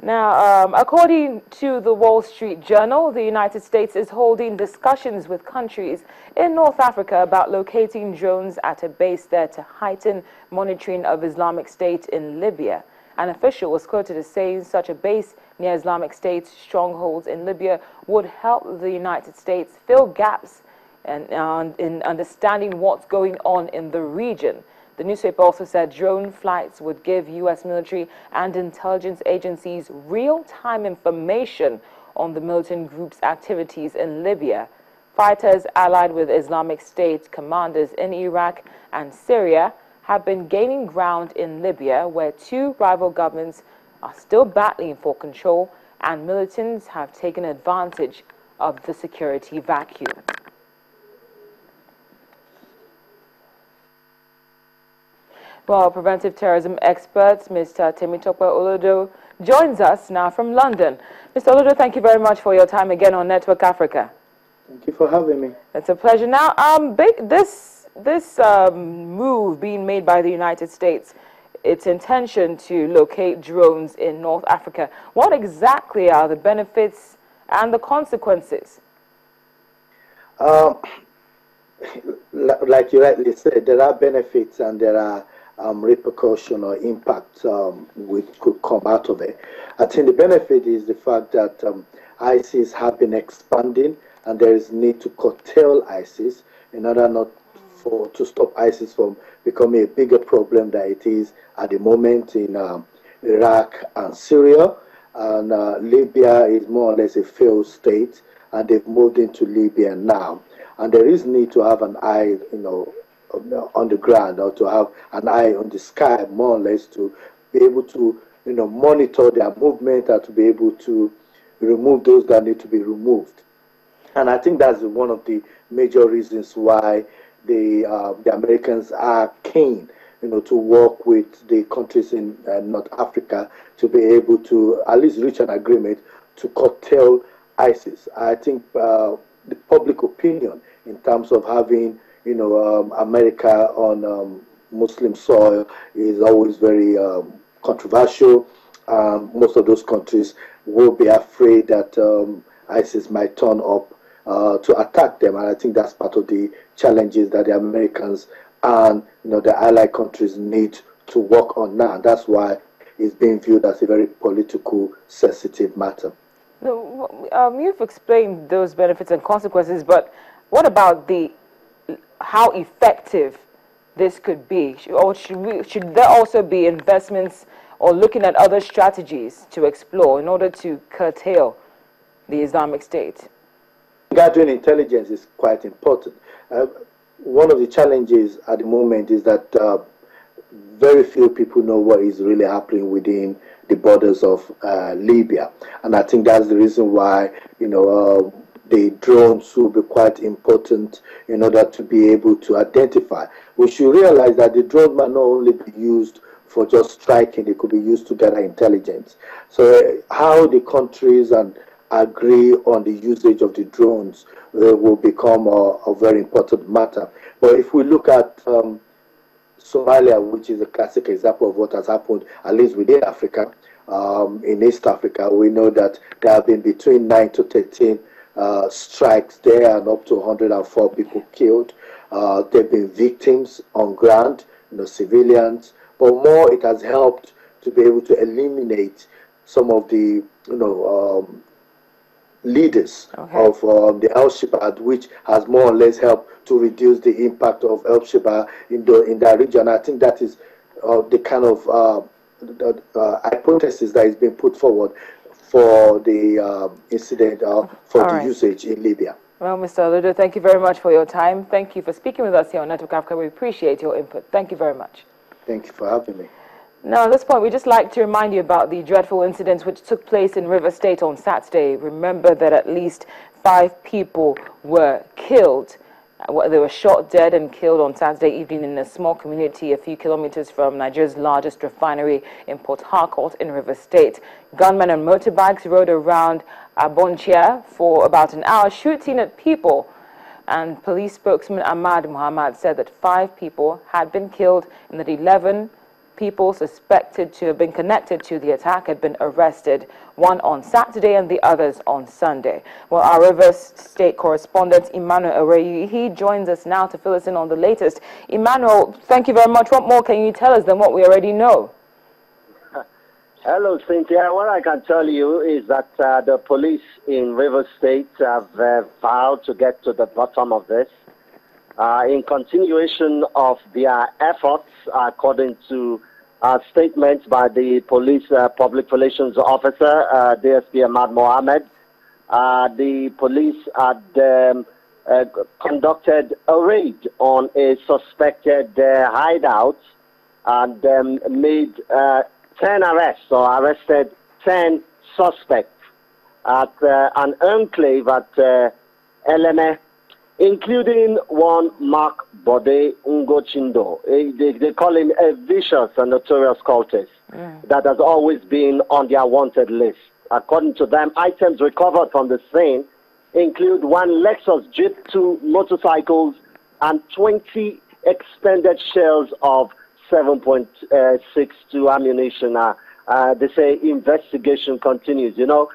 Now, according to the Wall Street Journal, the United States is holding discussions with countries in North Africa about locating drones at a base there to heighten monitoring of Islamic State in Libya. An official was quoted as saying such a base near Islamic State's strongholds in Libya would help the United States fill gaps in understanding what's going on in the region. The newspaper also said drone flights would give U.S. military and intelligence agencies real-time information on the militant group's activities in Libya. Fighters allied with Islamic State commanders in Iraq and Syria have been gaining ground in Libya, where two rival governments are still battling for control, and militants have taken advantage of the security vacuum. Well, preventive terrorism expert Mr. Temitope Olodo joins us now from London. Mr. Olodo, thank you very much for your time again on Network Africa. Thank you for having me. It's a pleasure. Now, this move being made by the United States, its intention to locate drones in North Africa, what exactly are the benefits and the consequences? Like you rightly said, there are benefits and there are repercussion or impact which could come out of it. I think the benefit is the fact that ISIS have been expanding, and there is need to curtail ISIS in order to stop ISIS from becoming a bigger problem than it is at the moment in Iraq and Syria. And Libya is more or less a failed state, and they've moved into Libya now. And there is need to have an eye, on the ground, or to have an eye on the sky, more or less, to be able to, monitor their movement and to be able to remove those that need to be removed. And I think that's one of the major reasons why the Americans are keen, to work with the countries in North Africa to be able to at least reach an agreement to curtail ISIS. I think the public opinion in terms of having America on Muslim soil is always very controversial. Most of those countries will be afraid that ISIS might turn up to attack them, and I think that's part of the challenges that the Americans and the allied countries need to work on now. That's why it's being viewed as a very political sensitive matter. You've explained those benefits and consequences, but what about how effective this could be? Or should there also be investments or looking at other strategies to explore in order to curtail the Islamic State? Gathering intelligence is quite important. One of the challenges at the moment is that very few people know what is really happening within the borders of Libya. And I think that's the reason why, the drones will be quite important in order to be able to identify. We should realize that the drones might not only be used for just striking, they could be used to gather intelligence. So how the countries agree on the usage of the drones will become a very important matter. But if we look at Somalia, which is a classic example of what has happened, at least within Africa, in East Africa, we know that there have been between 9 to 13 strikes there and up to 104 people killed. There have been victims on ground, civilians, but more it has helped to be able to eliminate some of the, leaders of the Al-Shabaab, which has more or less helped to reduce the impact of Al-Shabaab in that region. I think that is the kind of hypothesis that is being put forward for the incident, for the usage in Libya. Well, Mr. Olodo, thank you very much for your time. Thank you for speaking with us here on Network Africa. We appreciate your input. Thank you very much. Thank you for having me. Now, at this point, we'd just like to remind you about the dreadful incidents which took place in River State on Saturday. Remember that at least 5 people were killed. They were shot dead and killed on Saturday evening in a small community a few kilometers from Nigeria's largest refinery in Port Harcourt in River State. Gunmen on motorbikes rode around Abonchia for about an hour, shooting at people. And police spokesman Ahmad Muhammad said that 5 people had been killed and that 11 people suspected to have been connected to the attack had been arrested, one on Saturday and the others on Sunday. Well, our Rivers State correspondent, Emmanuel Areyu, he joins us now to fill us in on the latest. Emmanuel, thank you very much. What more can you tell us than what we already know? Hello, Cynthia. What I can tell you is that the police in Rivers State have vowed to get to the bottom of this. In continuation of their efforts, according to statements by the police public relations officer, DSP Ahmad Mohammed, the police had conducted a raid on a suspected hideout and made 10 arrests, or arrested 10 suspects at an enclave at Eleme, including one Mark Bode Ngochindo. They call him a vicious and notorious cultist that has always been on their wanted list. According to them, items recovered from the scene include one Lexus Jeep, 2 motorcycles, and 20 expended shells of 7.62 ammunition. They say investigation continues. You know,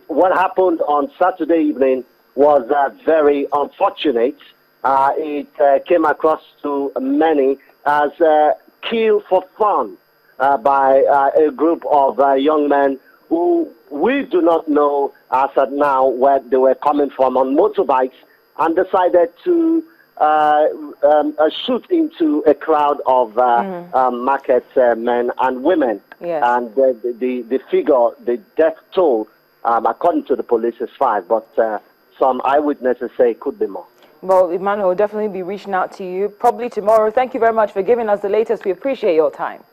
what happened on Saturday evening was very unfortunate. It came across to many as kill for fun by a group of young men who we do not know as at now where they were coming from on motorbikes, and decided to shoot into a crowd of market men and women. Yes. And the figure, the death toll, according to the police, is 5, but some eyewitnesses say it could be more. Well, Emmanuel, will definitely be reaching out to you probably tomorrow. Thank you very much for giving us the latest. We appreciate your time.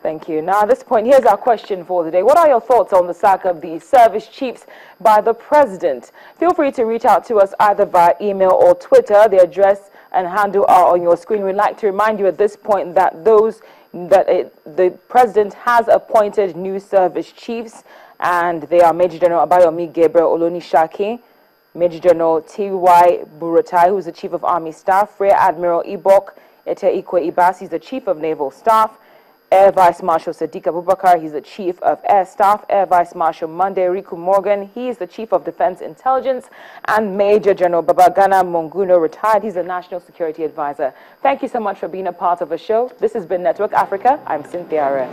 Thank you. Now, at this point, here's our question for the day. What are your thoughts on the sack of the service chiefs by the president? Feel free to reach out to us either via email or Twitter. The address and handle are on your screen. We'd like to remind you at this point that the president has appointed new service chiefs, and they are Major General Abayomi Gabriel Olonishaki, Major General T.Y. Buratai, who is the Chief of Army Staff, Rear Admiral Ibok Ete Ikwe Ibasi, the Chief of Naval Staff, Air Vice Marshal Sadiq Abubakar, he's the Chief of Air Staff, Air Vice Marshal Monday Riku Morgan, he is the Chief of Defense Intelligence, and Major General Babagana Monguno, retired, he's the National Security Advisor. Thank you so much for being a part of the show. This has been Network Africa. I'm Cynthia Are.